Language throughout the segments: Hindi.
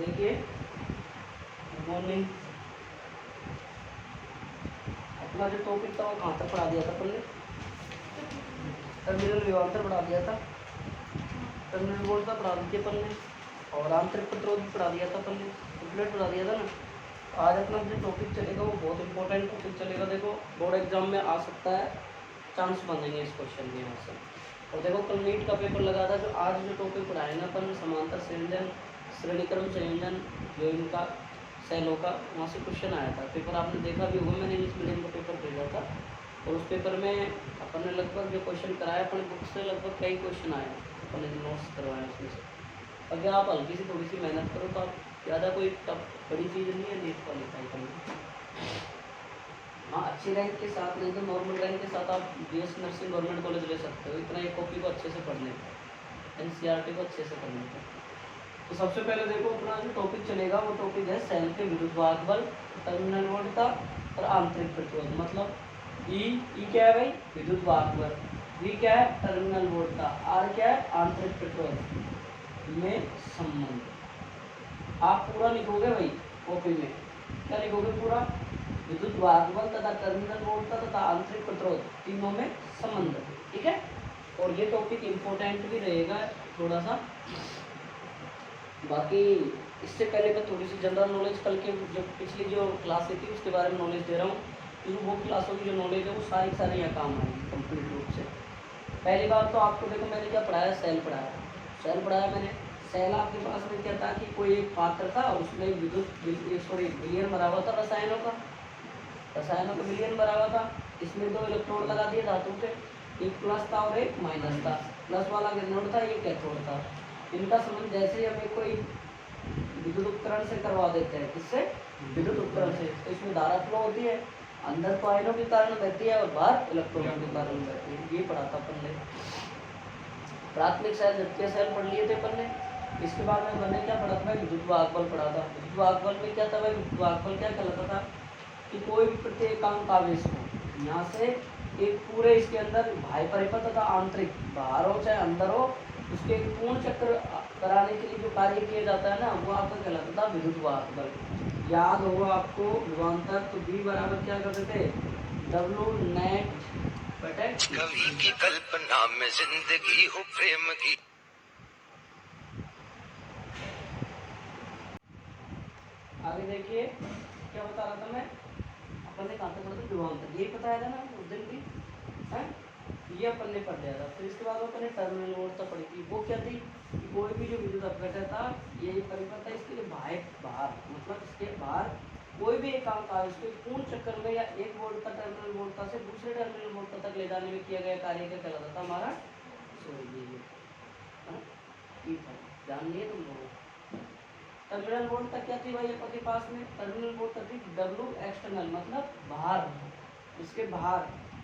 देखिए गुड मॉर्निंग। अपना जो टॉपिक था वो कहाँ तक पढ़ा दिया था अपन ने? टर्मिनल विभवांतर पढ़ा दिया था, टर्मिनल वोल्टता पढ़ा दी थी अपन ने, और आंतरिक प्रतिरोध भी पढ़ा दिया था अपन ने, कंप्लीट पढ़ा दिया था ना। आज अपना जो टॉपिक चलेगा वो बहुत इंपॉर्टेंट टॉपिक चलेगा। देखो बोर्ड एग्जाम में आ सकता है, चांस बनेंगे इस क्वेश्चन के यहाँ से। और देखो कल नीट का पेपर लगा था, जो आज जो टॉपिक पढ़ाए ना अपन, समांतर संयोजन, श्रेणीक्रम संयोजन, जो इनका सेलों का, वहाँ से क्वेश्चन आया था। पेपर आपने देखा भी होगा, मैंने इंग्लिश मीडियम का पेपर भेजा था, और उस पेपर में अपन ने लगभग जो क्वेश्चन कराया अपने बुक से, लगभग कई क्वेश्चन आए, अपन ने नोट्स करवाए उसमें से। अगर आप हल्की सी थोड़ी सी मेहनत करो तो आप ज़्यादा कोई टफ बड़ी चीज़ नहीं है नीट क्वालिफाई करना। हाँ, अच्छी रैंक के साथ नहीं तो नॉर्मल रैंक के साथ आप बीएससी नर्सिंग गवर्नमेंट कॉलेज ले सकते हो, इतना एक कॉपी को अच्छे से पढ़ने का, एनसीईआरटी को अच्छे से पढ़ने का। तो सबसे पहले देखो अपना जो टॉपिक चलेगा वो टॉपिक है सेल के विद्युत वाहक बल, टर्मिनल वोल्टता और आंतरिक प्रतिरोध। मतलब ई क्या है भाई? विद्युत वाहक बल। वी क्या है? टर्मिनल वोल्टता। आर क्या है? आंतरिक प्रतिरोध में संबंध। आप पूरा लिखोगे भाई कॉपी में, क्या लिखोगे पूरा? विद्युत वाहक बल तथा टर्मिनल वोल्टता तथा आंतरिक प्रतिरोध, तीनों में संबंध। ठीक है, और ये टॉपिक इम्पोर्टेंट भी रहेगा थोड़ा सा। बाकी इससे पहले मैं थोड़ी सी जनरल नॉलेज, कल के जो पिछली जो क्लासें थी उसके बारे में नॉलेज दे रहा हूँ, क्योंकि वो क्लासों की जो नॉलेज है वो सारी यहाँ काम आएगी कंप्लीट रूप से। पहली बात तो आपको देखो मैंने क्या पढ़ाया, सेल पढ़ाया। सेल पढ़ाया मैंने। सेल आपके पास में क्या था कि कोई एक पात्र था और उसमें विलयन भरा हुआ था रसायनों का विलयन भरा हुआ था। इसमें 2 इलेक्ट्रोड लगा दिए धातु के, एक प्लस था और एक माइनस था। प्लस वाला एनोड था, ये कैथोड था। इनका संबंध जैसे ही हमें कोई विद्युत उपकरण से करवा देते हैं, किससे? विद्युत उपकरण से, तो इसमें धारा फ्लो होती है, अंदर तो आयनों के कारण बहती है और बाहर इलेक्ट्रॉनों के कारण बहती है। ये पढ़ा था अपन ने। प्राथमिक सेल, द्वितीय सेल पढ़ लिए थे अपन ने। इसके बाद में अपन ने क्या पढ़ा था? विद्युत वाहक बल पढ़ा था। विद्युत वाहक बल में क्या था भाई? विद्युत वाहक बल क्या कहलाता था कि कोई भी प्रत्येकांक आवेश हो, यहाँ से एक पूरे इसके अंदर बाह्य परिपथ तथा आंतरिक, बाहर हो चाहे अंदर हो, उसके एक पूर्ण चक्र कराने के लिए जो कार्य किया जाता है ना, वो आपका कहलाता था विद्युत वाहक बल। याद होगा आपको विभवांतर, तो बी बराबर क्या करते थे? डब्ल्यू नेट बटे कवि की कल्पना में जिंदगी हो प्रेम की। आगे देखिए क्या बता रहा था मैं, अपन ने कहाँ तक पढ़ा था? विभवांतर, यही बताया था ना उस दिन भी, है? ये अपन ने पढ़ लिया था। फिर इसके बाद अपन ने टर्मिनल वोल्टता पढ़ी थी। वो क्या थी कि कोई भी जो विद्युत अपघटन था, ये परिपथ है, इसके बाहर मतलब इसके बाहर कोई भी एक काम था, इसको पूर्ण चक्कर में या एक वोल्ट का टर्मिनल वोल्टता से दूसरे टर्मिनल वोल्टता तक ले जाने में किया गया कार्य क्या कहलाता था? हमारा जान लिए तुम लोग। टर्मिनल वोल्टता क्या थी भाई आपके पास में? टर्मिनल वोल्टता थी डब्ल्यू एक्सटर्नल, मतलब बाहर, इसके बाहर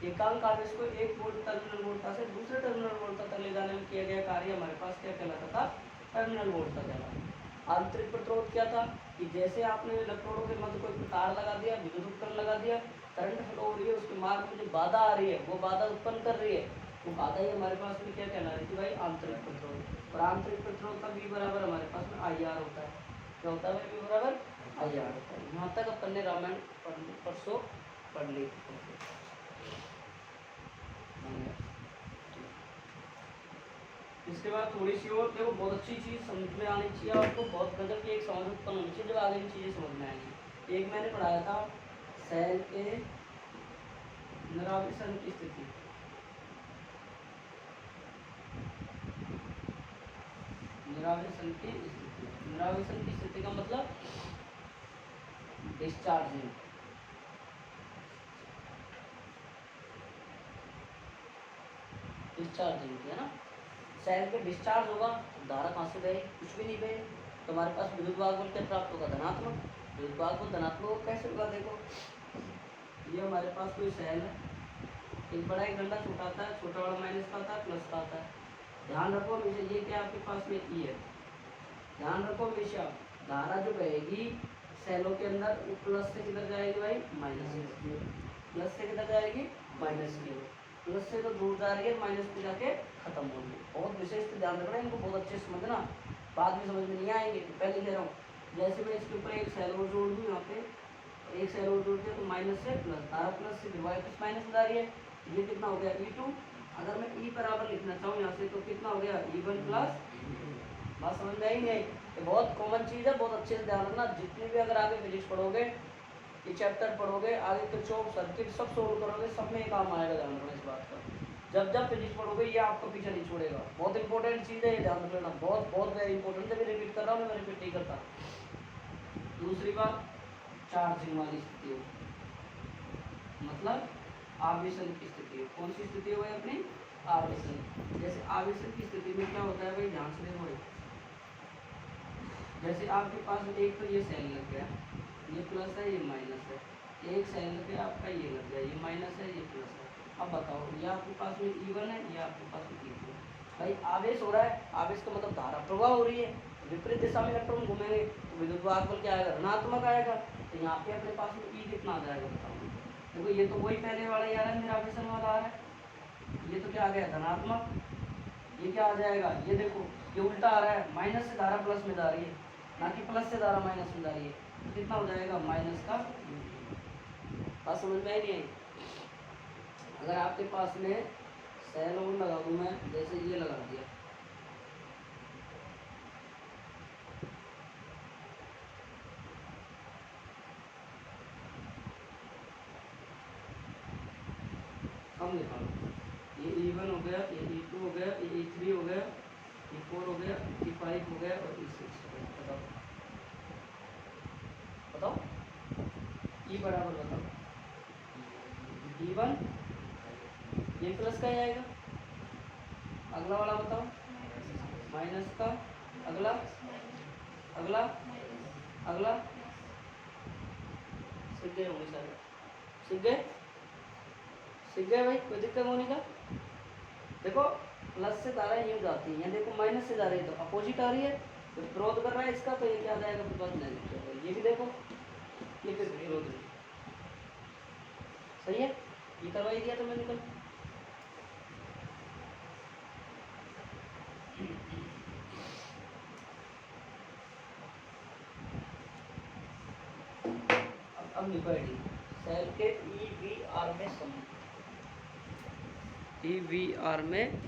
एकांक आवेश को एक वोल्ट टर्मिनल वोल्टता से दूसरे टर्मिनल वोल्टता तक ले जाने में किया गया कार्य हमारे पास क्या कहलाता था? टर्मिनल वोल्टता कहलाता। आंतरिक प्रतिरोध क्या था कि जैसे आपने इलेक्ट्रोडों के मध्य कोई तार लगा दिया, विद्युत उपकरण लगा दिया, करंट फ्लो हो रही है, उसके मार्ग में जो बाधा आ रही है, वो बाधा उत्पन्न कर रही है, वो बाधा ही हमारे पास में क्या कहला रही थी भाई? आंतरिक प्रतिरोध। और आंतरिक प्रतिरोध का बी बराबर हमारे पास में आई आर होता है। क्या होता है भाई? बी बराबर आई आर होता है। यहाँ तक अपन ने रामायण परसों पढ़ ली थी। इसके बाद थोड़ी सी और देखो, बहुत अच्छी चीज़ समझ में आनी चाहिए आपको, बहुत गजब की एक समझ उत्पन्न होनी चाहिए जब आगे की चीज़ें समझ में आएंगी। एक मैंने पढ़ाया था सेल के निरावेशन की स्थिति। निरावेशन की स्थिति का मतलब डिस्चार्जिंग। है ना? सेल के डिस्चार्ज होगा, धारा कहाँ से बहे? कुछ भी नहीं बहे, तो हमारे पास विद्युत वाहक बल क्या प्राप्त होगा? धनात्मक। विद्युत वाहक बल धनात्मक कैसे होगा? देखो ये हमारे पास कोई सेल है, एक बड़ा एक डंडा छोटा आता है, छोटा वाला माइनस का आता है, प्लस का आता है। ध्यान रखो हमेशा, ये क्या आपके पास में ई है, ध्यान रखो हमेशा, धारा जो बहेगी सेलों के अंदर वो प्लस से किधर जाएगी भाई? माइनस से। प्लस से किधर जाएगी? माइनस की। प्लस से तो दूर जा रही है, माइनस पे जाके खत्म होगी। बहुत विशेष ध्यान रखना, इनको बहुत अच्छे से समझना, बाद में समझ में नहीं आएंगे, पहले कह रहा हूँ जैसे मैं इसके ऊपर एक सेल और जोड़ दूँ यहाँ पे, एक सेल और जोड़ दिया तो माइनस से प्लस, धारा प्लस से डिवाइड प्लस माइनस में जा रही है, ये कितना हो गया E2। अगर मैं E बराबर लिखना चाहूँ यहाँ से तो कितना हो गया E1 प्लस, बात समझ में आई नहीं आई? ये बहुत कॉमन चीज़ है, बहुत अच्छे से ध्यान रखना। जितने भी अगर आगे फिजिक्स पढ़ोगे, ये चैप्टर पढ़ोगे, आगे किरचॉफ सर्किट सब सोल्व करोगे, सब में ये काम आएगा, ध्यान रखना इस बात का। जब जब फिजिक्स पढ़ोगे ये आपको पीछे नहीं छोड़ेगा, बहुत इंपॉर्टेंट चीज़ है, ये ध्यान रख लेना, बहुत बहुत वेरी इंपॉर्टेंट है। मैं रिपीट कर रहा हूँ, मैं रिपीट नहीं करता। दूसरी बात, चार्जिंग वाली स्थिति हो, मतलब आवेशन की स्थिति हो। कौन सी स्थिति हो अपनी? आवेशन। जैसे आवेशन की स्थिति में क्या होता है भाई, ध्यान से देखो। जैसे आपके पास एक तो ये सेल लग गया, ये प्लस है ये माइनस है, एक सेल लग गया आपका, ये लग गया, ये माइनस है ये प्लस है। अब बताओ, ये आपके पास में E1 है, ये आपके पास में E2 है। भाई आवेश हो रहा है, आवेश का मतलब धारा प्रवाह हो रही है, विपरीत दिशा में इलेक्ट्रॉन घूमेंगे तो विद्युत वाहक बल क्या आएगा, ऋणात्मक आएगा। तो यहाँ पे अपने पास में E कितना आ जाएगा बताओ। देखो ये तो वही पहले वाला ही आ रहा है, मेरा आवेशन वाला आ रहा है, ये तो क्या आ गया धनात्मक, ये क्या आ जाएगा, ये देखो ये उल्टा आ रहा है, माइनस से धारा प्लस में जा रही है, ना कि प्लस से धारा माइनस में जा रही है। तो कितना हो जाएगा माइनस का, बात समझ में आई नहीं आई? अगर आपके पास में सेल और लगा दूँ मैं, जैसे ये लगा दिया, हम निकालो, ये E1 हो गया, ये E2 हो गया, ये E3 हो गया, E4 हो गया, E5 हो गया और E6 हो गया। बताओ बताओ, E बराबर बताओ, E1 ये प्लस का ही आएगा, अगला वाला बताओ माइनस का, अगला अगला अगला, सीख गए होंगे सारे, सीख गए, सीख गए भाई, कोई दिक्कत होने का? देखो प्लस से धारा यूँ जाती है, देखो माइनस से जा रही है तो अपोजिट आ रही है, तो विरोध कर रहा है इसका, तो ये क्या आ जाएगा विरोध नहीं। ये भी देखो, ये फिर विरोध नहीं, सही है, ये करवाई दिया तो मैं निकल। अब लिखो आईडी, सेल के EVR में संबंध, EVR में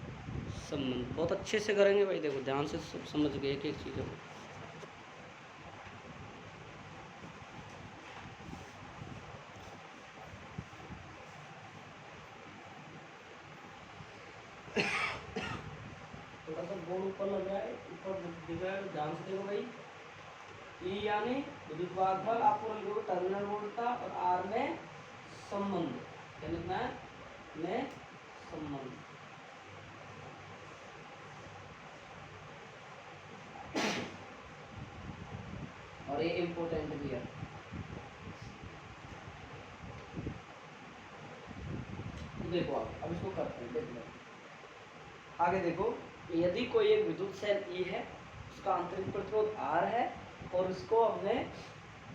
संबंध बहुत अच्छे से करेंगे भाई, देखो ध्यान से सब समझ गए एक एक चीज़ों को। थोड़ा सा बोर्ड ऊपर लग रहा है, ऊपर दिख रहा है, ध्यान से देखो भाई। E यानी विद्युत वाहक बल, आपको लिखोगे टर्मिनल वोल्टता, और R में संबंध, क्या लिखना है, में संबंध। और ये इम्पोर्टेंट भी है, देखो आप अब इसको करते हैं, देख लो आगे देखो। यदि कोई एक विद्युत सेल E है, उसका आंतरिक प्रतिरोध R है, और इसको हमने,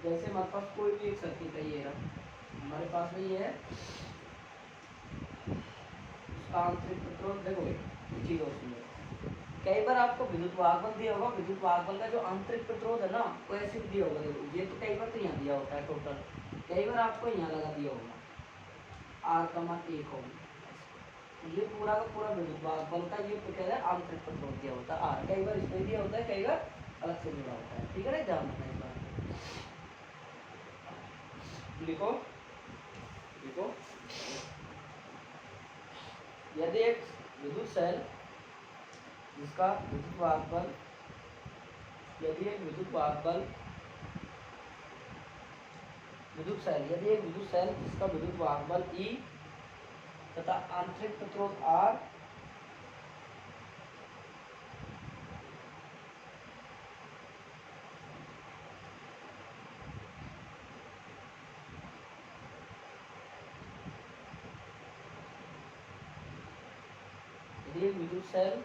जैसे हमारे पास कोई भी एक सर्किट है, ये हमारे पास में ये है, उसका आंतरिक प्रतिरोध देखो, ये चीज और सुनो। कई बार आपको विद्युत वाहक बल दिया होगा, विद्युत वाहक बल का जो आंतरिक प्रतिरोध है ना, वो ऐसे भी दिया होगा, देखो ये तो कई बार तो यहाँ दिया होता है टोटल, कई बार आपको यहाँ लगा दिया होगा R का मान 1 होगा, ये पूरा का पूरा विद्युत वाहक बल का ये क्या है, आंतरिक प्रतिरोध दिया होता है R। कई बार इसमें दिया होता है, कई बार अलग से जुड़ा होता है, ठीक है ना, ध्यान रखना इस बात। लिखो लिखो, यदि एक विद्युत सेल जिसका विद्युत वाहक बल, यदि एक विद्युत वाहक बल, विद्युत सेल, यदि एक विद्युत सेल जिसका विद्युत वाहक बल E तथा आंतरिक प्रतिरोध R, यदि एक विद्युत सेल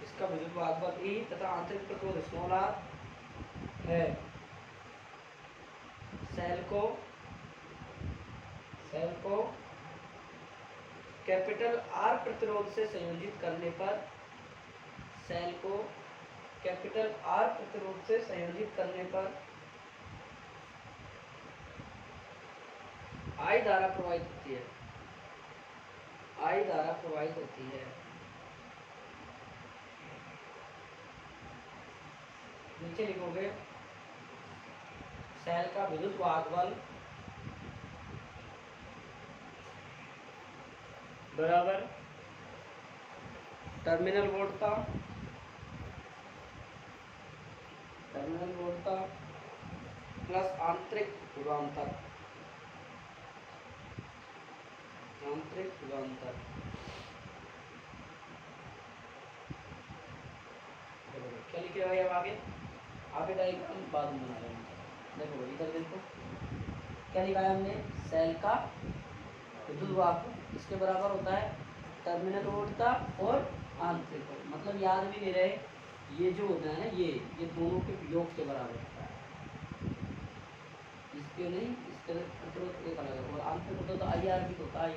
इसका विद्युत वाहक बल E तथा आंतरिक प्रतिरोध r है, सेल को कैपिटल R प्रतिरोध से संयोजित करने पर, सेल को कैपिटल आर प्रतिरोध से संयोजित करने पर आई धारा प्रवाहित होती है, आई धारा प्रवाहित होती है। नीचे लिखोगे सेल का विद्युत वाहक बल बराबर टर्मिनल वोल्टता प्लस आंतरिक विभवांतर, क्या लिखे भाई? अब आगे डायग्राम बाद में बना लेंगे। देखो भाई इधर देखो क्या लिखा है हमने, सेल का विद्युत वाहक इसके बराबर होता है टर्मिनल वोल्टता और आंतरिक, मतलब याद भी नहीं रहे, ये जो होता है ना ये दोनों के योग के बराबर होता है, इसके नहीं, इसके प्रतिरोध एक अलग है और आंतरिक होता तो आई आर भी होता है,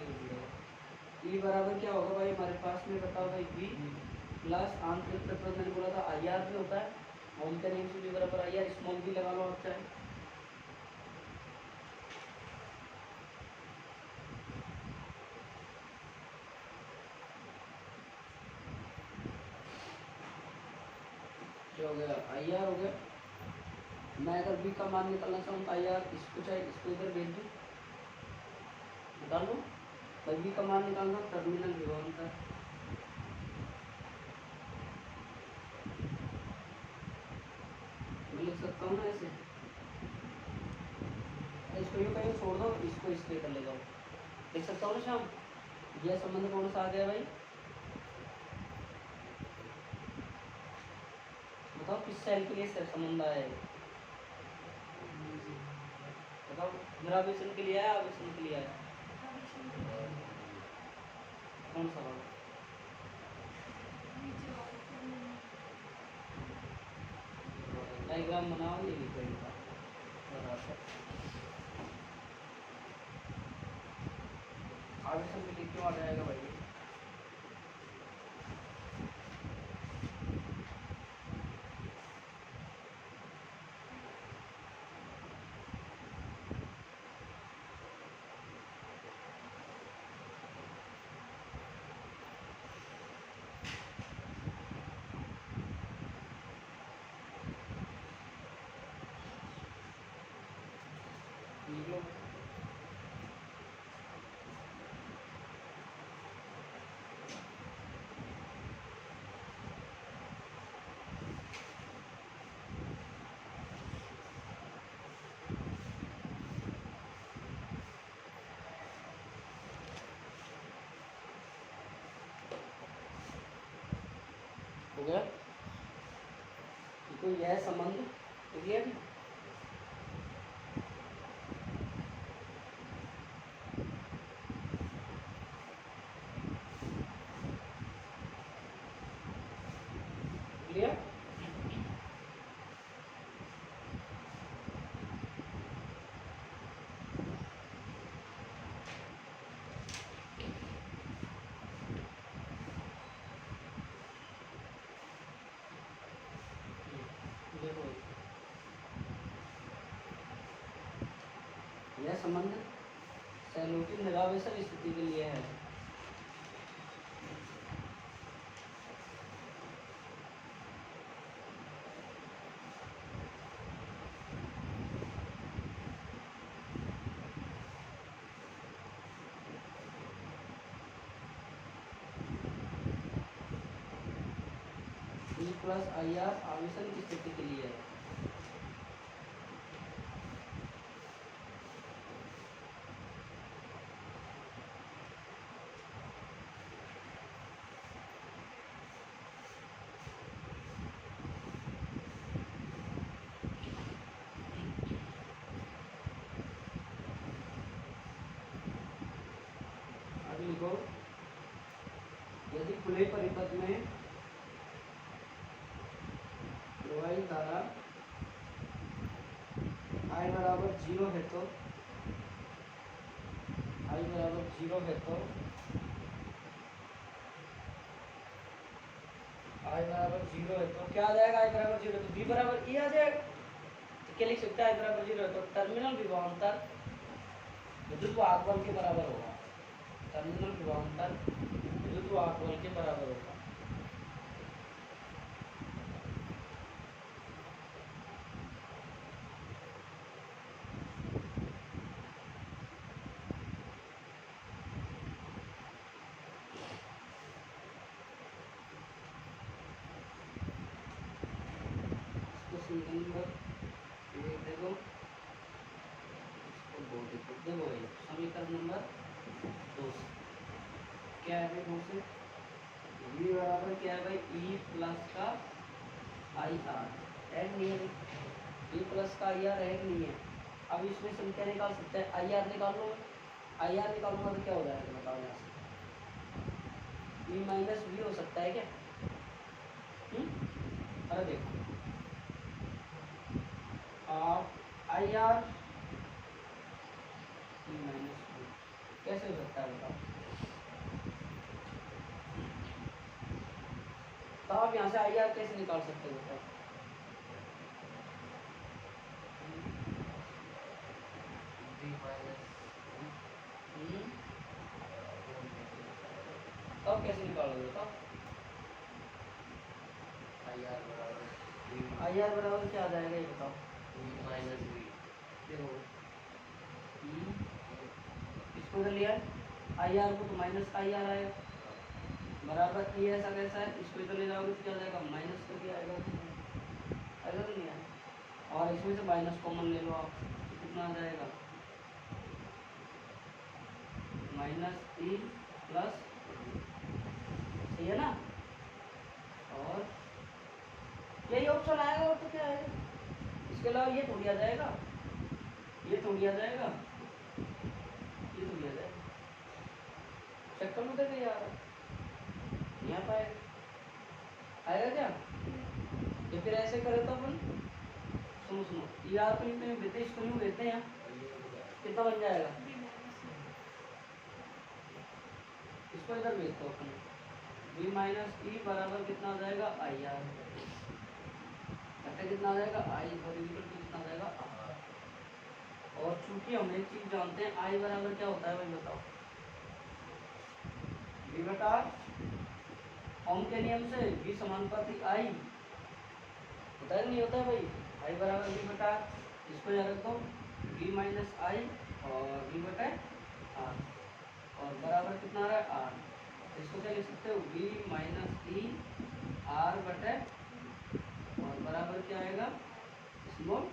ये बराबर क्या होगा भाई हमारे पास में, बताओ भाई, बी प्लस आंतरिक प्रतिरोध मैंने बोला था आई आर भी होता है, ओम के नेम से भी बराबर आई आर, स्मॉल भी लगा लो आप चाहे। क्या हो गया? आई आर हो गया। मैं अगर बी का मान निकालना चाहूँ तो आई आर, इसको चाहे इसको इधर भेज दूँ, निकाल लो भाई। बी का मान निकालना टर्मिनल विभवांतर, मैं लिख सकता हूँ ना ऐसे, इसको यूँ कहीं छोड़ दो, इसको इसके कर ले जाओ, लिख सकता हूँ ना शाम। यह संबंध कौन सा आ गया भाई? बताओ किस सेल के लिए संबंध आया है? बताओ, मेरा आवेशन के लिए आया, आवेशन के लिए आया, कौन सा वाला? डायग्राम बनाओ, ये लिखो इनका आवेशन के लिए क्यों आ जाएगा भाई? लिख लो। हो गया? तो यह संबंध क्लियर है? क्लियर? देखो यह संबंध सेलों की निरावेशन स्थिति के लिए है। ई प्लस आई आर आवेशन की स्थिति के लिए है। आगे लिखो, यदि खुले परिपथ में प्रवाहित धारा I बराबर 0 है तो I बराबर 0 है तो आई बराबर 0 है तो क्या आ जाएगा, आई बराबर 0 तो बी बराबर ई आ जाएगा। तो क्या लिख सकते हैं, आई बराबर 0 है तो टर्मिनल विभवांतर विद्युत वाहक बल के बराबर होगा। टर्मिनल विभवांतर विद्युत वाहक बल के बराबर होगा। देखो समीकरण नंबर 2 क्या है, 2 से v बराबर क्या है भाई, ई प्लस का आई आर ऐड नहीं है, ई प्लस का आई आर ऐड नहीं है। अब इसमें से हम क्या निकाल सकते हैं, आई आर निकाल लो। आई आर निकालूंगा तो क्या हो जाएगा बताओ यहाँ से, ई माइनस वी हो सकता है क्या? अरे देखो आई आर माइनस वी कैसे हो सकता है बताओ। तो आप यहाँ से आई आर कैसे निकाल सकते हो बताओ। तो कैसे निकालोगे बताओ। आई आर बराबर क्या आ जाएगा ये बताओ। देखो इसको इधर लिया आई आर को तो माइनस का आई आर आएगा बराबर ये ऐसा कैसा है, इसको इधर ले जाओगे तो क्या आ जाएगा, माइनस करके आएगा, आएगा तो नहीं आएगा। और इसमें से माइनस कॉमन ले लो आप तो कितना आ जाएगा, माइनस ई प्लस, सही है ना। और यही ऑप्शन आएगा और तो क्या आएगा, इसके अलावा ये थोड़ी आ जाएगा, ये थोड़ी आ जाएगा, ये थोड़ी आ जाएगा। चेक कर लो देखो यार यहाँ पाएगा, आएगा क्या। तो फिर ऐसे करें तो अपन सुनो सुनो ये आप भेजते इसको यूँ भेजते हैं, कितना बन जाएगा, इसको इधर भेजते हो अपन, v माइनस ई बराबर कितना आ जाएगा, आई आर घटे कितना आ जाएगा, आई और इक्वल टू कितना आ जाएगा आर। और चूंकि हम एक चीज जानते हैं आई बराबर क्या होता है भाई बताओ, v बटा ओम के नियम से v समानुपाती आई होता है नहीं होता है भाई, आई बराबर v बटा, इसको याद रखो v माइनस आई और v बटा आर और बराबर कितना आ रहा है आर। इसको क्या लिख सकते हो, v माइनस ई आर बटे और बराबर क्या आएगा स्मॉल,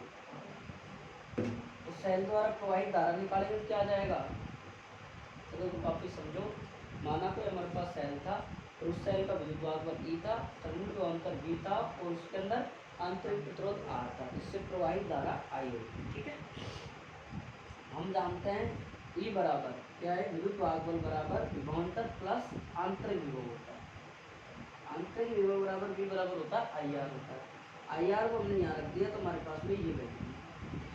तो सेल द्वारा प्रवाहित धारा निकालेंगे तो क्या आ जाएगा। चलो तो वापिस समझो, माना कोई हमारे पास सेल था और उस सेल का विद्युत वाहक बल ई था, टर्मिनल विभवांतर V था और उसके अंदर आंतरिक प्रतिरोध R था, इससे प्रवाहित धारा I होगी, ठीक है। हम जानते हैं E बराबर क्या है, विद्युत वाहक बल बराबर विभवांतर प्लस आंतरिक विभव होता है, आंतरिक विभव बराबर V बराबर होता है IR होता है। IR को हमने यहाँ रख दिया तो हमारे पास में ये बैठेगी,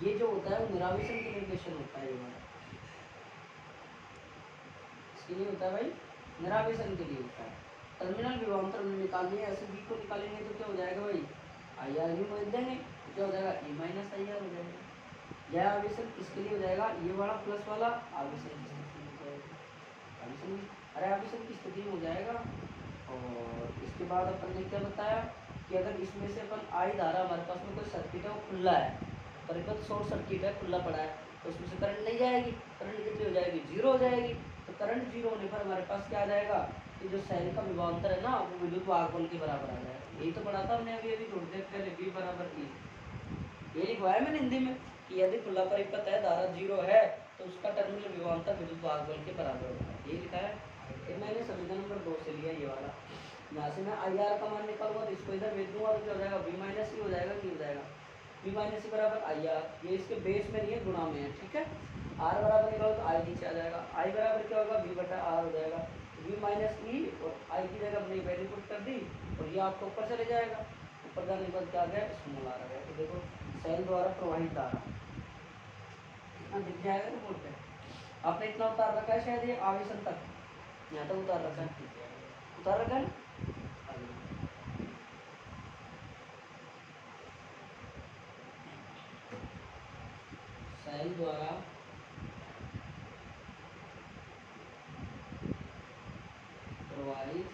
ये जो होता है वो निरावेशन के निर्देशन होता है, ये वाला इसके लिए होता है भाई, निरावेशन के लिए होता है। टर्मिनल विभवांतर में निकालनी है, ऐसे बी को निकालेंगे तो क्या हो जाएगा भाई, आई आर भी भेज देंगे तो क्या हो जाएगा, ई माइनस आई आर हो जाएगा। यह आवेशन किसके लिए हो जाएगा, ये वाला प्लस वाला आवेशन की स्थिति में हो जाएगा, आवेशन अरे आवेशन की स्थिति में हो जाएगा। और इसके बाद अपन ने क्या बताया कि अगर इसमें से अपन आई धारा हमारे पास में कोई सर्किट है वो खुला है, परिपथ शॉर्ट सर्किट है, खुला पड़ा है, तो उसमें से करंट नहीं जाएगी, करंट कितनी हो जाएगी, जीरो हो जाएगी। तो करंट जीरो होने पर हमारे पास क्या आ जाएगा कि जो सेल का विभवांतर है ना वो विद्युत वाहक बल के बराबर आ जाएगा। यही तो पढ़ा था हमने अभी थोड़ी देर पहले, V बराबर ई, ये लिखवाया मैंने हिंदी में कि यदि खुला परिपथ है, धारा जीरो है तो उसका टर्मिनल विभवांतर विद्युत वाहक बल के बराबर होता है, ये लिखा है। ये मैंने समीकरण नंबर 2 से लिया ये वाला। यहाँ से मैं आई आर का मान निकालूंगा तो इसको इधर भेज दूंगा तो क्या हो जाएगा, V माइनस ई हो जाएगा, नहीं हो जाएगा, V माइनस ई बराबर आई आर, ये इसके बेस में नहीं है गुणा में है, ठीक है। आर बराबर निकालो तो आई नीचे आ जाएगा, आई बराबर क्या होगा, V बटा आर हो जाएगा, V माइनस ई और आई की जगह अपनी वैल्यू पुट कर दी और ये आपको ऊपर चले जाएगा, ऊपर जाने के बाद क्या आ गया, स्मॉल आ रहा है। तो देखो सेल द्वारा प्रवाहित धारा इतना दिख जाएगा ना बोर्ड पे, आपने इतना उतार रखा है शायद, ये आवेशन तक यहाँ तक उतार रखा है, उतार रखा है ना। द्वारा प्रवाहित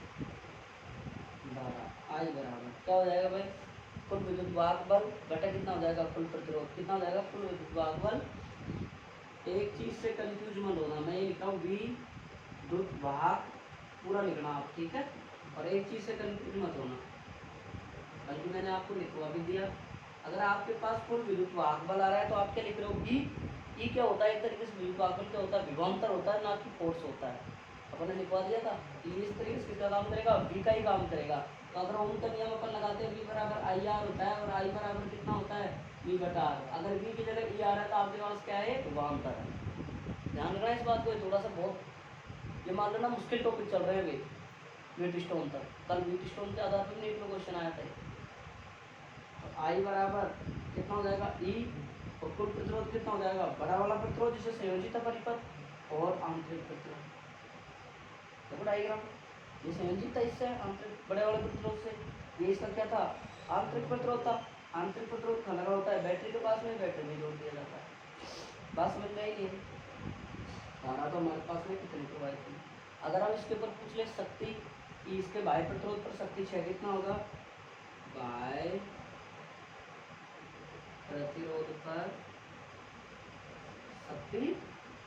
धारा आई बराबर क्या हो जाएगा भाई, कुल विद्युत वाहक बल घटा कितना हो जाएगा, कुल प्रतिरोध कितना हो जाएगा, कुल विद्युत वाहक बल। एक चीज से कंफ्यूज मत होना, मैं ये लिखा हूँ V विद्युत वाहक पूरा लिखना आप, ठीक है। और एक चीज से कंफ्यूज मत होना, बल्कि मैंने आपको लिखवा भी दिया। अगर आपके पास कुल विद्युत वाहक बल आ रहा है तो आप क्या लिख रहे हो, ई क्या होता है, एक तरीके से विद्युत वाहक बल क्या होता है, विभवांतर होता है, ना कि फोर्स होता है। अपन ने लिखवा दिया था, इस तरीके से किसका काम करेगा, V का ही काम करेगा। तो अगर ओम का नियम अपन लगाते हैं V बराबर IR होता है, और I बराबर कितना होता है, V बटा R। अगर V की जगह E आ रहा है तो आपके पास क्या है, विभवांतर है। ध्यान रखना इस बात को, थोड़ा सा बहुत, ये मान लो ना मुश्किल टॉपिक चल रहे हैं वीट स्टोन तक, कल वीट स्टोन के आधार पर नीट में क्वेश्चन आया था। तो आई बराबर कितना हो जाएगा, ई, और कुल प्रतिरोध कितना हो जाएगा, बड़ा वाला प्रतिरोध जिसे संयोजित परिपथ, और आंतरिक प्रतिरोध। देखो डायग्राम, ये संयोजित था इससे आंतरिक बड़े वाले प्रतिरोध से, ये इसका क्या था, आंतरिक प्रतिरोध था। आंतरिक प्रतिरोध लगा होता है बैटरी के पास में, बैटरी में जोड़ दिया जाता है। बात समझ में आई नहीं, धारा तो हमारे पास में कितनी प्रवाहित थी। अगर हम इसके ऊपर पूछ ले शक्ति, कि इसके बाह्य प्रतिरोध पर शक्ति क्षय कितना होगा, बाह्य प्रतिरोध पर शक्ति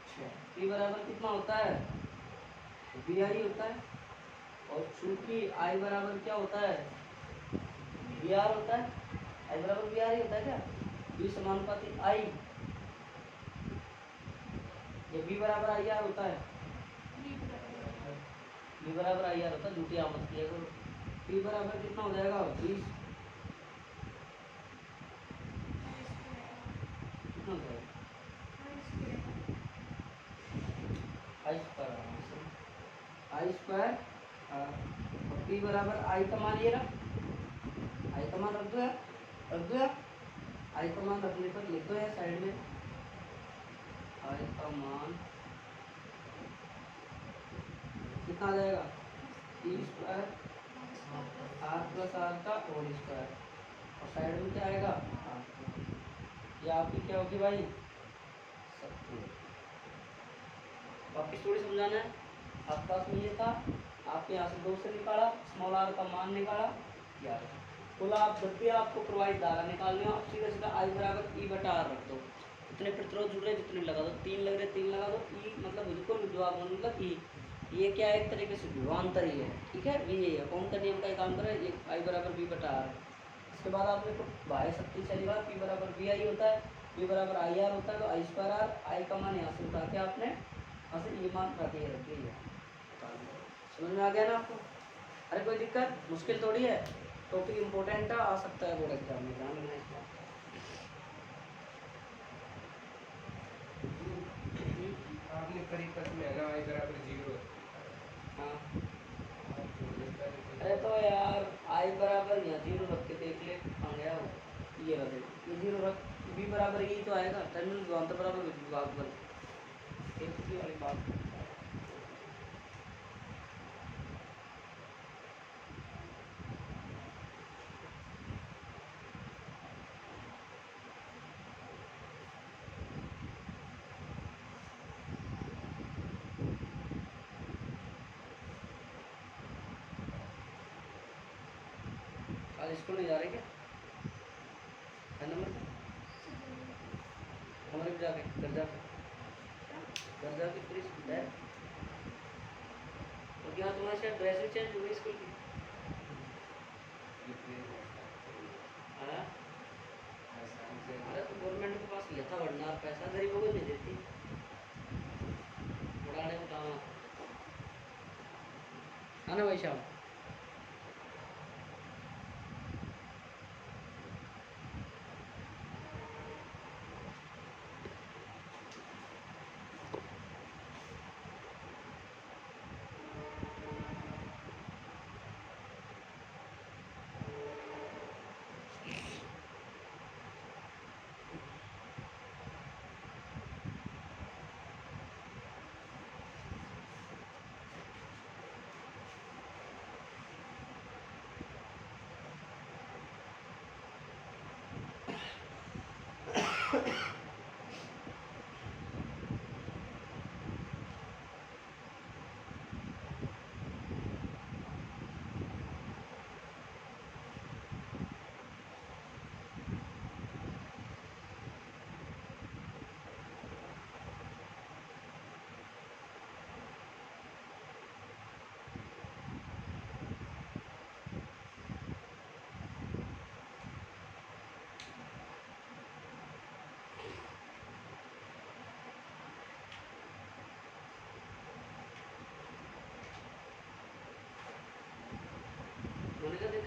क्षय P बराबर कितना होता है, VI होता है। और चूंकि I बराबर क्या होता है, VR होता है, I बराबर VR ही होता है क्या, V समानुपाती I, ये V बराबर IR होता है, V बराबर IR होता है, झूठी आमद किया करो। P बराबर कितना हो जाएगा, 20 कितना हो जाएगा, आई स्क्वायर, और P बराबर I का मान ये रहा, I का मान रख दो यार, रख दो यार, I का मान रखने पर लिख दो यार साइड में, I का मान कितना आ जाएगा, E square R plus R का होल स्क्वायर, और साइड में क्या आएगा, ये आपकी क्या होगी भाई, शक्ति। वापिस थोड़ी समझाना है, आपके पास में ये था, आपने यहाँ से 2 से निकाला, स्मॉल r का मान निकाला, 11। बोला आप जब भी आपको प्रोवाइड धारा निकालनी हो, आप सीधा सीधा I बराबर E बटा R रख दो। इतने प्रतिरोध जुड़ रहे जितने लगा दो, 3 लग रहे 3 लगा दो, E मतलब बिल्कुल विद्युत मतलब E, ये क्या है, एक तरीके से विभवांतर ही है, ठीक है। ये ओम का नियम का ही काम करे, ये I बराबर V बटा R। इसके बाद आपने को बाह्य शक्ति चलेगा, P बराबर VI होता है, V बराबर IR होता है, तो I स्क्वायर R, I का मान यहाँ से उठा के आपने यहाँ से ये मान उठा के रख दिया। समझ में आ गया ना आपको, अरे कोई दिक्कत, मुश्किल थोड़ी है, टॉपिक इम्पोर्टेंट है, आ सकता है बोर्ड एग्जाम में, ध्यान रखना इस बात। आपने परिपथ में है ना I बराबर 0, हाँ आप छोड़ देता है। अरे तो यार I बराबर यहाँ 0 रख के देख ले कहाँ गया हो, ये रख दे, ये 0 रख, V बराबर यही तो आएगा, टर्मिनल विभवांतर बराबर विद्युत वाहक बल, एक दूसरी वाली बात। आज स्कूल नहीं जा रहे क्या, है नंबर कमरे में जाके, घर जाके प्लीज बैठ, क्योंकि यहाँ तुम्हारे शायद ड्रेस भी चेंज हो गई स्कूल की। हाँ अरे तो गवर्नमेंट के पास लेता भंडार पैसा, गरीबों को नहीं देती, उड़ाने को काम है ना भाई साहब।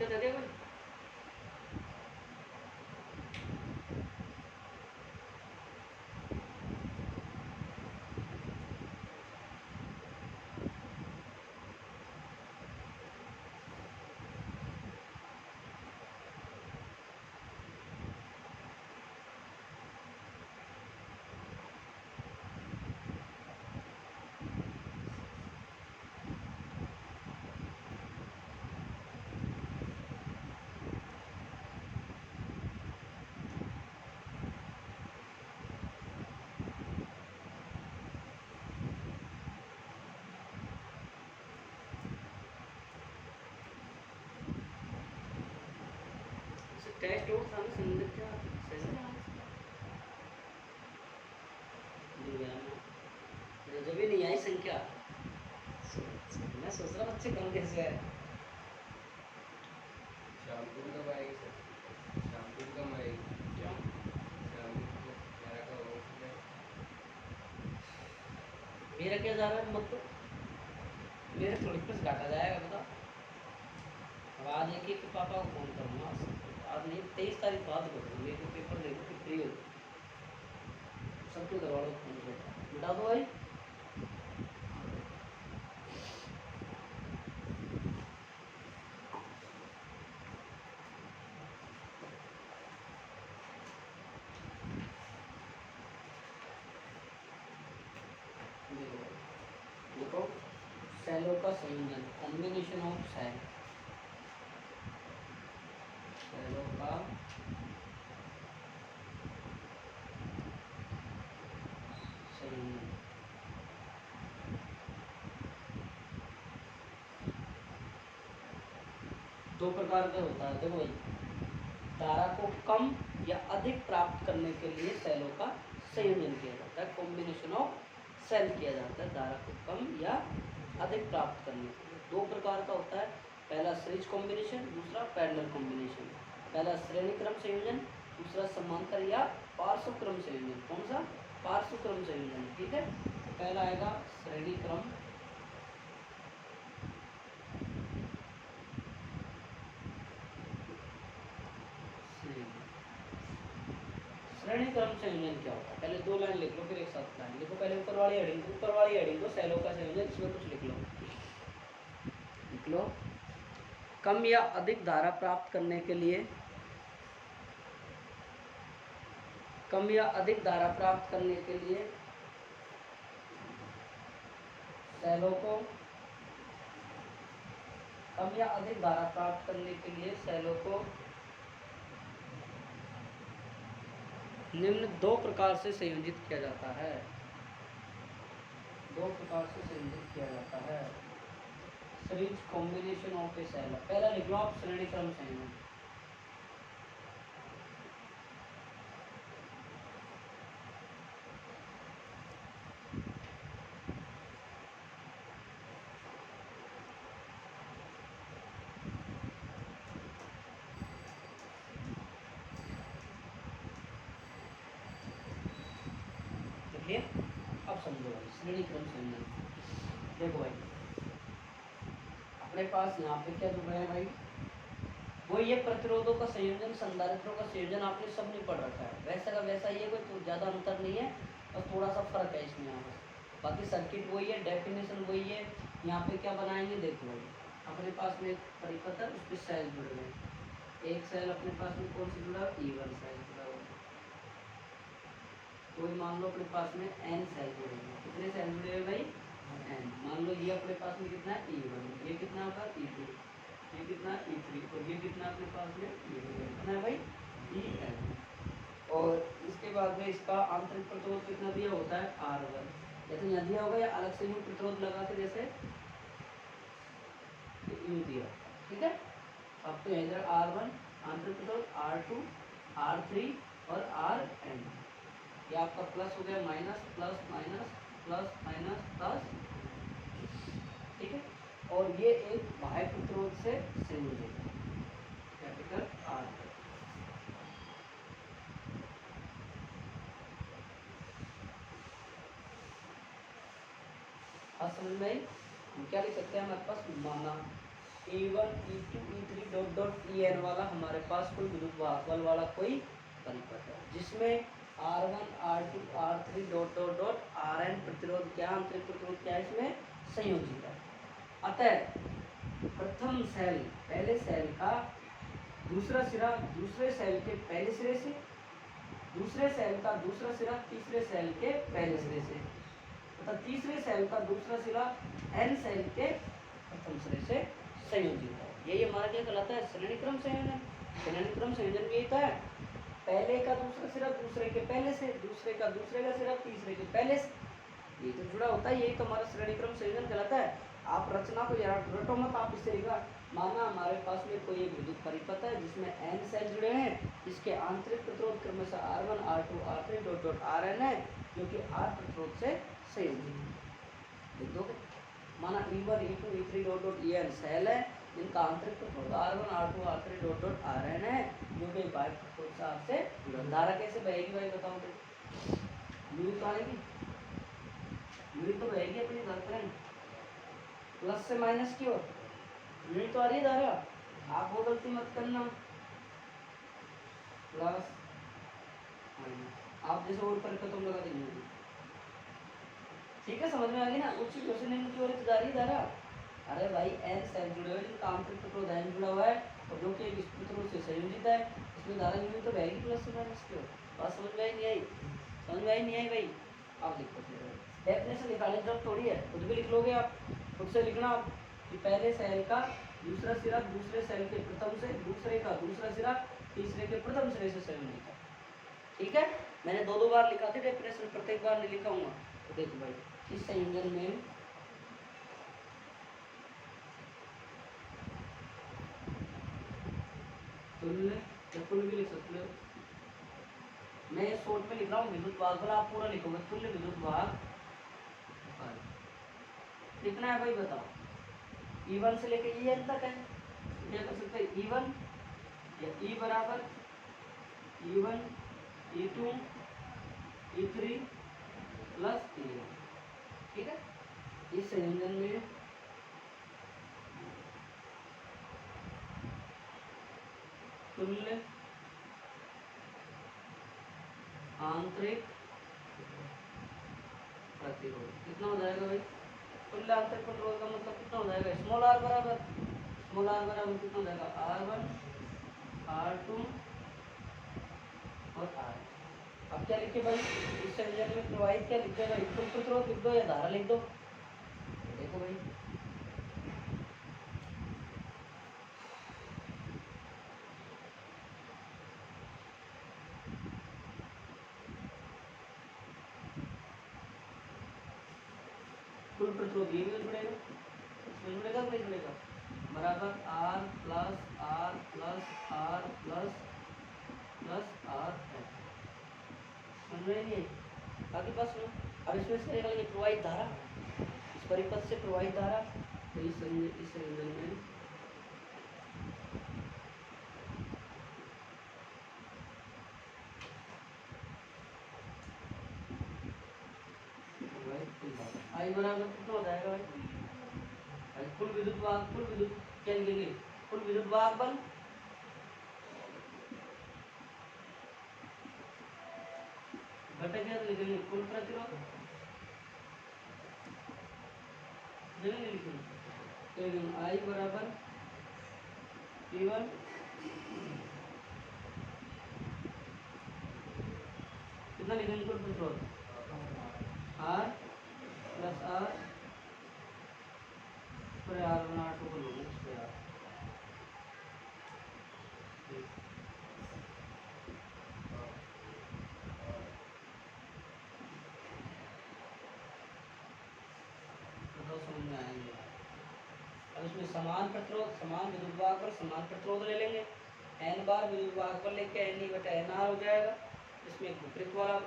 के दे दिया भाई। टेस्ट और था ना संख्या जब भी नहीं आई संख्या। मैं सोच रहा बच्चे कम कैसे है। शाम को भी कब आएगी सर? शाम को भी कब आएगी? क्या शाम को 11 का हो गया। मेरा क्या जा रहा है मतलब, मेरे थोड़ी कुछ घाटा जाएगा बता। अब आज एक एक पापा को फोन करूँगा, आज नहीं 23 तारीख बाद करूँगा, मेरे को पेपर देखो कि फ्री हो सबके घर वालों को फोन करो बता दो भाई। देखो सेलों का संयोजन, कॉम्बिनेशन ऑफ सेल, सेलों का संयोजन दो प्रकार का होता है। देखो भाई, धारा को कम या अधिक प्राप्त करने के लिए सेलों का संयोजन किया जाता है, कॉम्बिनेशन ऑफ सेल किया जाता है धारा को कम या अधिक प्राप्त करने के लिए। दो प्रकार का होता है, पहला सीरीज कॉम्बिनेशन, दूसरा पैरेलल कॉम्बिनेशन। पहला श्रेणी क्रम संयोजन, दूसरा समांतर या पार्श्व क्रम संयोजन। कौन सा? पार्श्व क्रम संयोजन। ठीक है, तो पहला आएगा श्रेणी क्रम श्रेणी क्रम संयोजन क्या होता है? पहले दो लाइन लिख लो, फिर एक साथ लाइन लिखो। पहले ऊपर वाली हेडिंग को सेलों का संयोजन, इसमें कुछ लिख लो। कम या अधिक धारा प्राप्त करने के लिए, कम या अधिक धारा प्राप्त करने के लिए सेलों को, कम या अधिक धारा प्राप्त करने के लिए सेलों को निम्न दो प्रकार से संयोजित किया जाता है। दो प्रकार से संयोजित किया जाता है। Series combination of a cell. पहला लिख लो आप श्रेणी क्रम संयोजन। अब समझो भाई श्रेणी क्रम संयोजन। देखो भाई, अपने पास यहाँ पे क्या जुड़ रहा है भाई, वो ये प्रतिरोधों का संयोजन, संधारित्रों का संयोजन आपने सब नहीं पढ़ रखा है, वैसा का वैसा ही है, कोई तो ज़्यादा अंतर नहीं है, बस थोड़ा सा फर्क है इसमें यहाँ पर। बाकी सर्किट वही है, डेफिनेशन वही है। यहाँ पे क्या बनाएंगे देखो भाई, अपने पास में एक परिपथ है, उस पर सेल जुड़े हुए हैं। एक सेल अपने पास में कौन सी जुड़ा है? E1 सेल जुड़ा हुआ है। कोई मान लो अपने पास में n सेल जुड़े हैं। कितने सेल जुड़े हैं भाई? n। मान लो ये अपने पास में कितना है? E1। ये कितना होगा? E2। ये कितना है? E3। और ये कितना अपने पास में? E2। कितना है भाई? En। और इसके बाद में इसका आंतरिक प्रतिरोध कितना दिया होता है? R1। या तो यहाँ दिया होगा या अलग से भी प्रतिरोध लगा के जैसे यूँ दिया। ठीक है, अब तो इधर R1 आंतरिक प्रतिरोध, R2, R3 और Rn। ये आपका प्लस हो गया, minus plus minus plus minus plus. ठीक है, और ये एक बाह्य प्रतिरोध से संयोजित है, कैपिटल R। समझ में आई? हम क्या लिख सकते हैं? हमारे पास माना E1 E2 E3 dot dot E N वाला हमारे पास कोई विद्युत वाहक बल वाला कोई परिपथ है जिसमें R1 R2 R3 dot dot dot Rn प्रतिरोध क्या आंतरिक प्रतिरोध क्या है इसमें संयोजित है। अतः प्रथम सेल पहले सेल का दूसरा सिरा दूसरे सेल के पहले सिरे से, दूसरे सेल का दूसरा सिरा तीसरे सेल के पहले सिरे से तथा तीसरे सेल का दूसरा सिरा n सेल के प्रथम सिरे से संयोजित है। यही हमारा क्या कहलाता है श्रेणी क्रम संयोजन। श्रेणी क्रम संयोजन भी होता है पहले का दूसरा सिरा दूसरे के पहले से, दूसरे का दूसरे का सिरा तीसरे के पहले से, ये तो जुड़ा होता है। यही तो हमारा श्रेणी क्रम संयोजन कहलाता है। आप रचना को जरा रटो मत, आप इससे लिखा माना हमारे पास में कोई एक विद्युत परिपथ है जिसमें n सेल जुड़े हैं, इसके आंतरिक प्रतिरोध क्रमशः R1 R2 R3 dot dot Rn है जो कि R प्रतिरोध से संयोजित है। लिख दोगे माना E1 E2 E3 dot dot En cell है जिनका आंतरिक प्रतिरोध R1 R2 R3 dot dot Rn है जो कि बाह्य प्रतिरोध से आपसे जुड़ा। धारा कैसे बहेगी भाई बताओ तो? यूनिट तो आएगी, यूनिट तो बहेगी अपनी धारा करंट प्लस से माइनस की ओर, यूनिट तो आ रही है धारा। आप वो गलती मत करना, प्लस माइनस आप जैसे और परिपथों लगा देंगे। ठीक है, समझ में आ गई ना? उच्च की ओर से निम्न की ओर जा रही धारा। अरे भाई n सेल जुड़े हुए जिनका आंतरिक प्रतिरोध n जुड़ा हुआ है और जो कि एक इस प्रतिरोध से संयोजित है, इसमें धारा यूनिट तो बहेगी प्लस से माइनस की ओर। बात समझ में आई नहीं आई? समझ में आई नहीं आई भाई? आप लिखो डेफिनेशन निकालने जब थोड़ी है, खुद भी लिख लोगे आप, खुद से लिखना आप कि पहले सेल का दूसरा सिरा दूसरे सेल के प्रथम से, दूसरे का दूसरा सिरा तीसरे के प्रथम सिरे से संयोजित है। ठीक है, मैंने दो बार लिखा था डेफिनेशन, प्रत्येक बार नहीं लिखा हूँ। तो देखो भाई इस संयोजन में तुल्य या तुल्य भी लिख सकते हो। मैं ये शॉर्ट में लिख रहा हूँ विद्युत वाहक बल, आप पूरा लिखोगे तुल्य विद्युत वाहक लिखना है भाई। बताओ E1 से लेके En तक है, क्या कर सकते हैं? E1 या E बराबर E1 E2 E3 plus E1। ठीक है, इस संयोजन में तुल्य आंतरिक प्रतिरोध कितना हो जाएगा भाई? तुल्य आंतरिक प्रतिरोध का मतलब कितना हो जाएगा? स्मॉल r बराबर कितना हो जाएगा? R1 R2 और R। अब क्या लिखे भाई इस संयोजन में प्रवाहित? क्या लिखे भाई? कुल प्रतिरोध लिख दो या धारा लिख दो। देखो भाई कुल प्रतिरोध ये भी जुड़ेगा, इसमें जुड़ेगा नहीं जुड़ेगा? बराबर R plus R plus R plus plus R है। समझ में नहीं? बाकी बस अब इसमें से निकलेगी प्रवाहित धारा, इस परिपथ से प्रवाहित धारा। तो इस संयोजन में आई बराबर कितना हो जाएगा भाई? कुल विद्युत वाहक, कुल विद्युत क्या लिखेंगे? कुल विद्युत वाहक बल घटक क्या लिखेंगे? कुल प्रतिरोध नहीं लिखेंगे तो आई बराबर P1 कितना लिखेंगे? कुल प्रतिरोध R प्लस R पर R1 R2 को लोगे इस पे R। तो समझ में आएंगे। अब इसमें समान प्रतिरोध, समान विद्युत वाहक पर समान प्रतिरोध ले लेंगे। n बार विद्युत वाहक पर लेके n बटा nr हो जाएगा। इसमें एक विपरीत वाला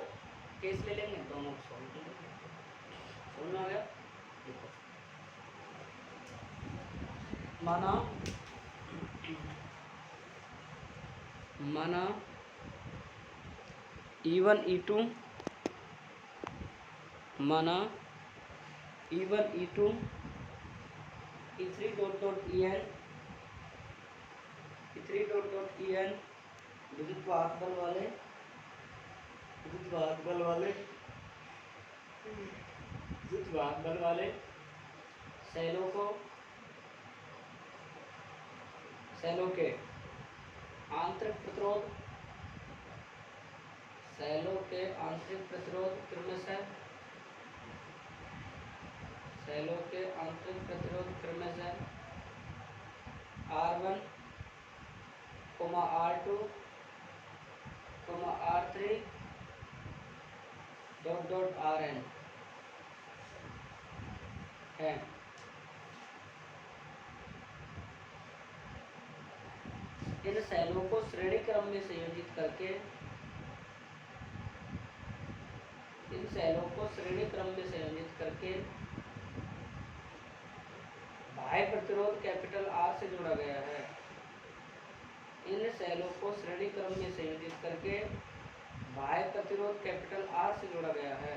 केस ले लेंगे, दोनों को सॉल्व कर लेंगे। समझ में आ गया? देखो माना E1 E2 माना E1 E2 E3 dot dot En E3 E3 dot dot En विद्युत वाहक बल वाले सेलों के आंतरिक प्रतिरोध क्रमशः R1, R2, R3 dot dot Rn है। इन सेलों को श्रेणी क्रम में संयोजित करके बाह्य प्रतिरोध कैपिटल R से जोड़ा गया है। इन सेलों को श्रेणी क्रम में संयोजित करके बाह्य प्रतिरोध कैपिटल R से जोड़ा गया है।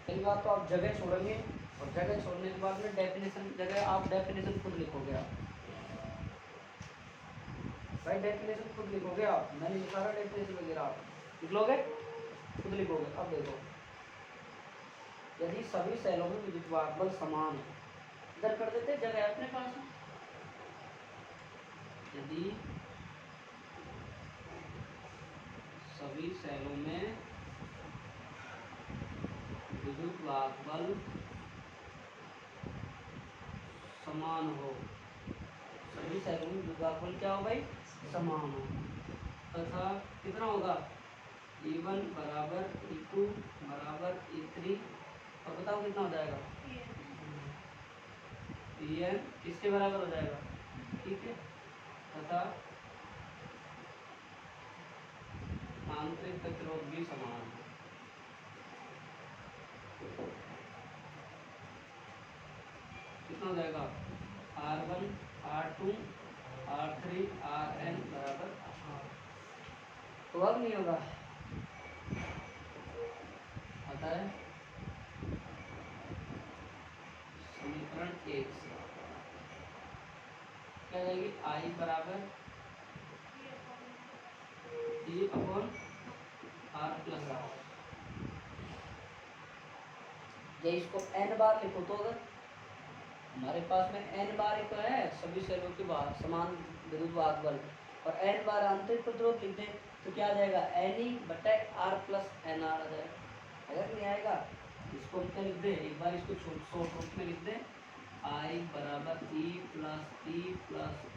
पहली बात तो आप जगह छोड़ेंगे और जगह छोड़ने के बाद में डेफिनेशन खुद लिखोगे आप भाई, डेफिनेशन खुद लिखोगे आप। मैंने लिखा रहा डेफिनेशन वगैरह आप लिख लोगे, खुद लिखोगे। अब देखो, यदि सभी सेलों में विद्युत वाहक बल समान है, इधर कर देते जगह है अपने पास। यदि सभी सेलों में विद्युत वाहक बल समान हो, सभी सेलों में विद्युत वाहक बल क्या हो भाई, समान हो, तथा कितना होगा E1 बराबर E2 बराबर E3, और बताओ कितना हो जाएगा En किसके बराबर हो जाएगा, ठीक है, तथा आंतरिक प्रतिरोध भी समान है। कितना हो जाएगा R1, R2, R3, Rn बराबर होगा कि नहीं होगा, आता है समीकरण 1 से क्या जाएगी, I बराबर E upon R plus R। ये इसको n बार लिखो, तो अगर हमारे पास में n बार एक है सभी सेलों के बाहर समान विद्युत वाहक बल, और n बार आंतरिक प्रतिरोध लिख दें तो क्या आ जाएगा, Ne बटे R प्लस NR आ जाएगा। अगर नहीं आएगा इसको क्या लिख दें, एक बार इसको शॉर्ट रूप में लिख दें, I बराबर E plus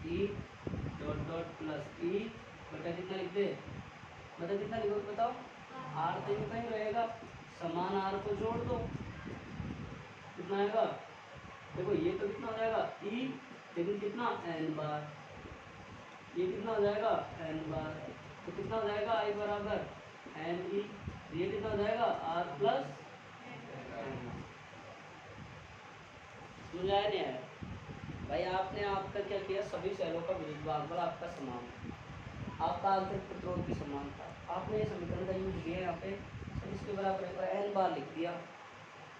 E dot dot plus E बटा कितना लिख दे, मतलब कितना लिखोगे बताओ, R तो इतना ही रहेगा, समान R को जोड़ दो, कितना आएगा, देखो ये तो कितना हो जाएगा E, लेकिन कितना n बार, ये कितना हो जाएगा n बार, तो कितना हो जाएगा I बराबर Ne, ये कितना हो जाएगा R प्लस समझ आया नहीं आया भाई। आपने आपका क्या किया, सभी सेलों का विद्युत वाहक बल आपका समान है, आपका आंतरिक प्रतिरोध भी समान था, आपने ये समीकरण का यूज किया यहाँ पे, तो इसके बराबर है पर n बार लिख दिया।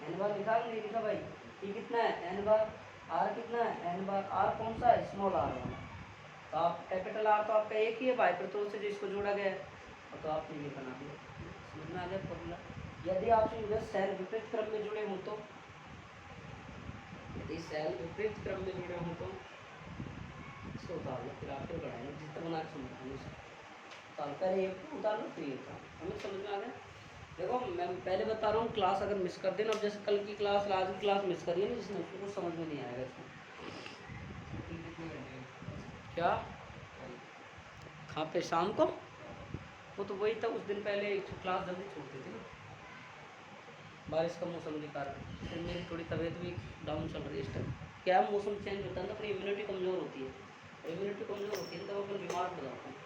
n बार लिखा कि नहीं लिखा भाई, ये कितना है n बार, r कितना है n बार, r कौन सा है, स्मॉल r वाला, तो आप कैपिटल R तो आपका एक ही है बाह्य प्रतिरोध से जिसको जोड़ा गया है, तो आपने ये बना दिया, समझ में आ गया फॉर्मूला। यदि आपसे उधर सेल विपरीत क्रम में जुड़े हों तो, यदि सेल विपरीत क्रम में जुड़े हों तो इसको उतार लो, फिर आपको बढ़ाएंगे जितना बना के समझाएंगे उसको, तो पहले ये उतार लो फिर ये उतार, हमें समझ में आ गया। देखो मैं पहले बता रहा हूँ, क्लास अगर मिस कर देना, अब जैसे कल की क्लास आज की क्लास मिस करिए ना जिसने, उसको कुछ समझ में नहीं आएगा इसमें। क्या कहाँ पे, शाम को, वो तो वही था, उस दिन पहले क्लास जल्दी छोड़ती थी ना, बारिश का मौसम के कारण, फिर मेरी थोड़ी तबीयत भी डाउन चल रही है इस टाइम। क्या मौसम चेंज होता है ना, अपनी इम्यूनिटी कमज़ोर होती है, इम्यूनिटी कमज़ोर होती है तो अपन बीमार पड़ जाते हैं।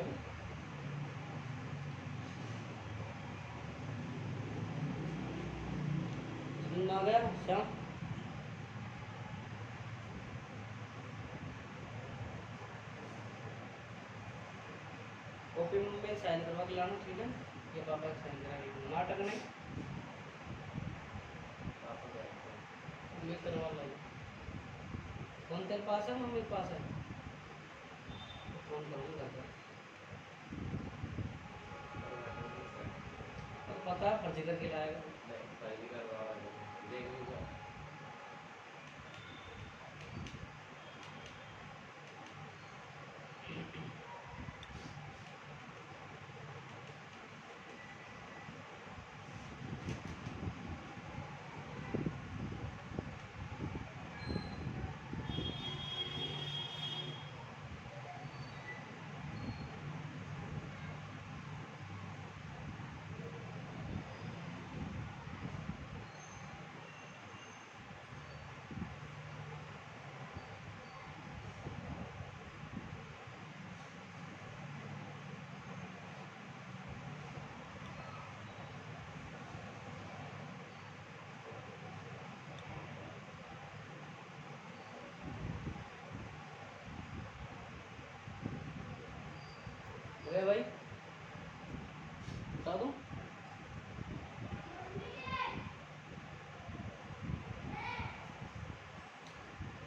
चलो समझ में आ गया श्याम? कॉपी में साइन करवा के लाना, ठीक है? ये पापा का साइन करा के नाटक नहीं मैं करवा लो। फोन तेरे पास है, मम्मी के पास है? फोन करूँगा तो पता है फर्जी करके लाएगा। अरे भाई बता दूँ?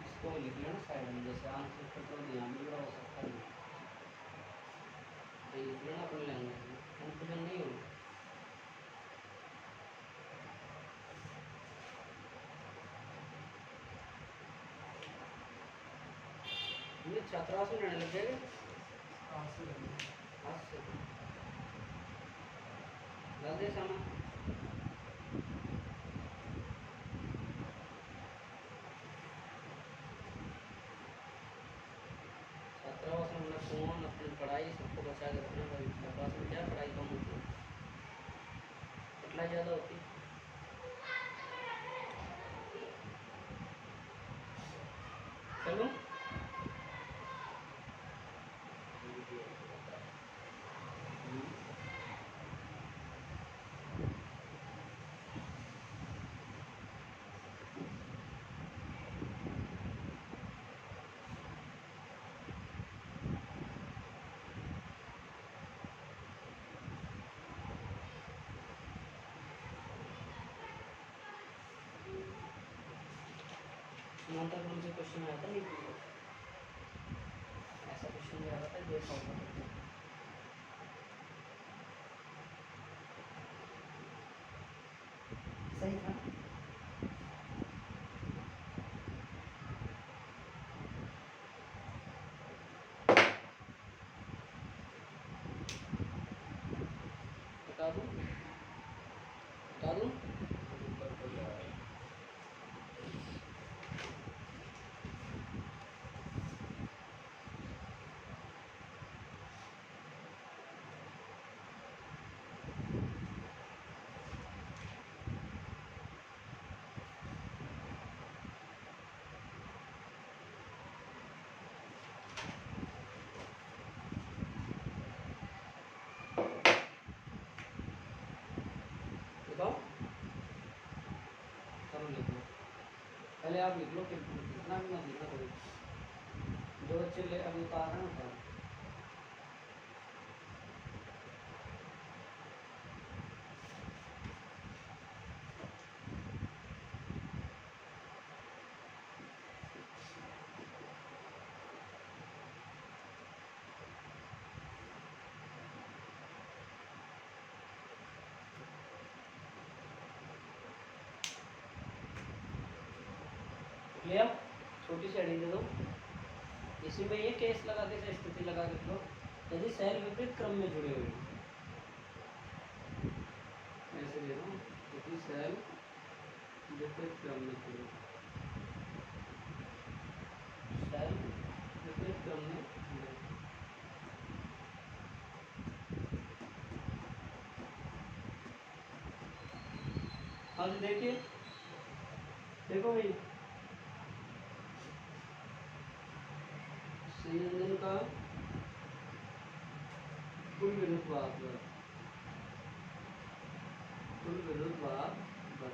इसको लिख लेना साइड में, जैसे आंसर पेट्रोल यहाँ भी बड़ा हो सकता है, तो ये लिख लेना अपने लैंग्वेज में, कन्फ्यूजन नहीं होगी। ये छात्रावास में रहने लग जाएगा आज से लग दे सामान। छात्रावास में अपना फोन अपनी पढ़ाई सबको बचा के रखना भाई। छात्रावास में क्या पढ़ाई कम होती है, कितना ज़्यादा होती है। चलो समांतर क्रम से क्वेश्चन आया था नहीं, ऐसा क्वेश्चन भी आया था, ये सॉल्व कर सकते हैं। सही था। बता दूँ बता दूँ? बताओ, चलो लिख लो, पहले आप लिख लो, फिर इतना भी मत लिखना कोई, जो बच्चे ले अभी उतार रहे हैं उतार। लिया, छोटी सी हेडिंग दे दो, इसी में ये केस लगा के स्थिति लगा के लो, यदि सेल विपरीत क्रम में जुड़े हुए हैं, ऐसे दे रहा हूँ, यदि सेल विपरीत क्रम में जुड़े, सेल विपरीत क्रम में जुड़े। हाँ जी देखिए, देखो भाई संयोजन का कुल विद्युत वाहक बल, कुल विद्युत वाहक बल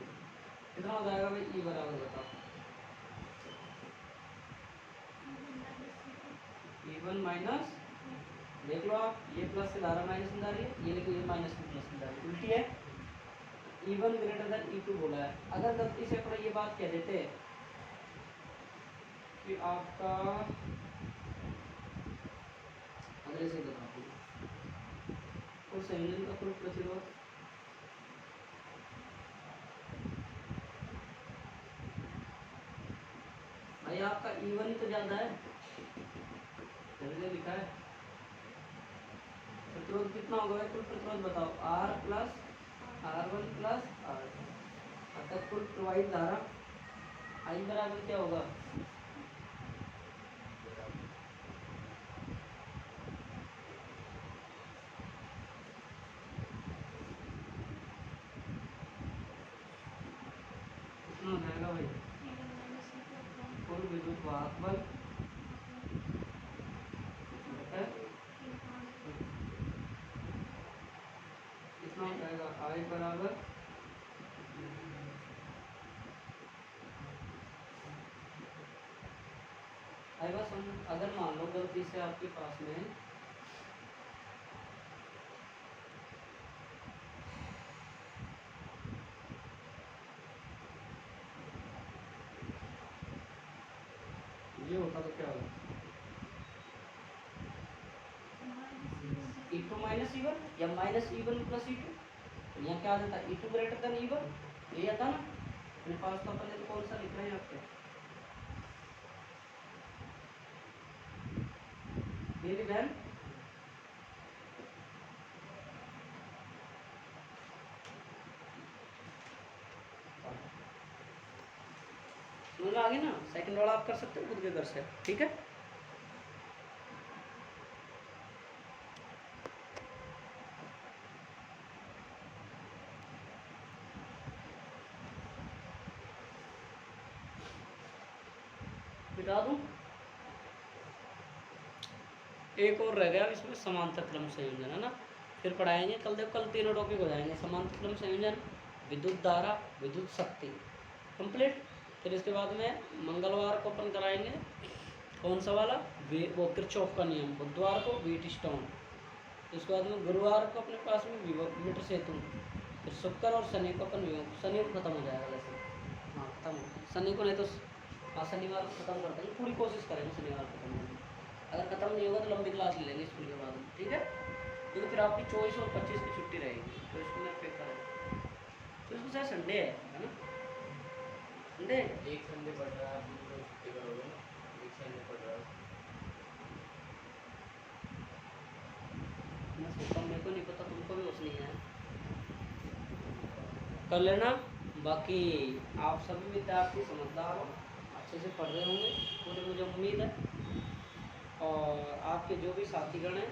कितना हो जाएगा भाई? ई बराबर बताओ, E1 माइनस, देख लो आप, ये प्लस से धारा माइनस में जा रही है, ये लेकिन ये माइनस में प्लस में जा रही है, उल्टी है। E1 ग्रेटर देन E2 बोला है। अगर गलती से अपना ये बात कह देते कि आपका, अगर ऐसे बताओ कुल संयोजन का कुल प्रतिरोध भाई आपका E1 ही तो ज्यादा है, जैसे लिखा है। प्रतिरोध कितना होगा भाई? कुल प्रतिरोध बताओ, R plus R1 plus R2, अतः कुल प्रवाहित धारा I बराबर क्या होगा? कितना हो जाएगा भाई? कुल विद्युत वाहक बल है, कितना हो जाएगा? I बराबर आई बात समझ। अगर मान लो गलती से आपके पास में ये होता तो क्या होगा? E2 माइनस E1 या माइनस E1 प्लस E2, तो यहाँ क्या आ जाता है? E2 ग्रेटर देन E1, यही आता ना अपने पास। तो अपन ने कौन सा लिख रहे हैं यहाँ पे? ये लिखा है, समझ में आ गया ना? सेकंड वाला आप कर सकते हो खुद के घर से, ठीक है। मिटा दूं, एक और रह गया इसमें, समांतर क्रम संयोजन है ना, फिर पढ़ाएंगे कल। देखो कल तीनों टॉपिक हो जाएंगे, समांतर क्रम संयोजन, विद्युत धारा, विद्युत शक्ति, कंप्लीट। फिर इसके बाद में मंगलवार को अपन कराएंगे कौन सा वाला? वो किरचॉफ का नियम, बुधवार को व्हीटस्टोन, उसके बाद में गुरुवार को अपने पास में मीटर सेतु, फिर शुक्र और शनि को अपन शनि को खत्म हो जाएगा वैसे, हाँ खत्म हो शनि को, नहीं तो हाँ शनिवार को खत्म करते हैं, पूरी कोशिश करेंगे शनिवार को खत्म करने। अगर खत्म नहीं होगा तो लंबी क्लास ले लेंगे स्कूल के बाद, ठीक है। क्योंकि फिर आपकी 24 और 25 की छुट्टी रहेगी, तो इसको मेरा पेपर है, तो इसको शायद संडे है ना? संडे एक संडे पड़ रहा है, आप लोग छुट्टी करोगे ना, एक संडे पड़ रहा है। मैं सोचता हूँ, मेरे को नहीं पता, तुमको भी कुछ नहीं है, कर लेना। बाकी आप सभी विद्यार्थी समझदार हो, अच्छे से पढ़ रहे होंगे पूरी मुझे उम्मीद है। और आपके जो भी साथीगण हैं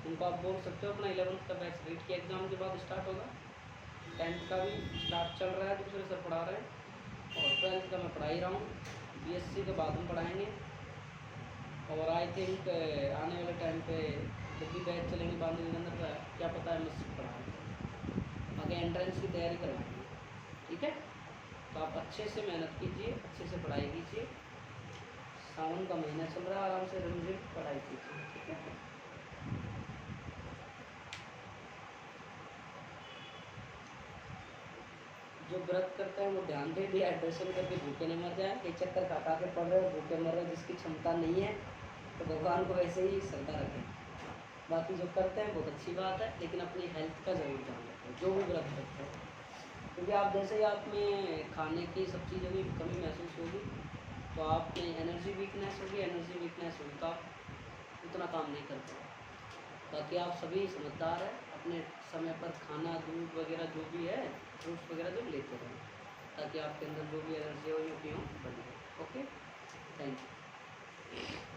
उनको आप बोल सकते हो अपना 11th का बैच रीट के एग्ज़ाम के बाद स्टार्ट होगा, 10th का भी स्टार्ट चल रहा है, दूसरे सर पढ़ा रहे हैं, और 12th का मैं पढ़ा ही रहा हूँ, BSc के बाद में पढ़ाएंगे। और आई थिंक आने वाले टाइम पे जब भी बैच चलेंगे बांधवी के अंदर का, क्या पता है मुझसे पढ़ाएंगे, आगे एंट्रेंस की तैयारी करवाएंगे, ठीक है। तो आप अच्छे से मेहनत कीजिए, अच्छे से पढ़ाई कीजिए, सावन का महीना चल रहा है, आराम से रिविजन पढ़ाई कीजिए, ठीक है। जो व्रत करते हैं वो ध्यान दे, डिहाइड्रेशन करके भूखे नहीं मर जाए, कई चक्कर खा के पड़ रहे हो भूखे मर रहे, जिसकी क्षमता नहीं है तो भगवान को वैसे ही श्रद्धा रखें। बाकी जो करते हैं बहुत अच्छी बात है, लेकिन अपनी हेल्थ का जरूर ध्यान रखें जो भी व्रत करते हैं, क्योंकि आप जैसे ही आप में खाने की सब चीज़ों की कमी महसूस होगी तो आप में एनर्जी वीकनेस होगी, तो आप उतना काम नहीं कर पाओगे। बाकी आप सभी समझदार हैं, अपने समय पर खाना, दूध वगैरह जो भी है, फ्रूट्स वगैरह जो लेते रहें, ताकि आपके अंदर जो भी एनर्जी हो, यूँ की हो, बढ़ जाए। Okay, thank you.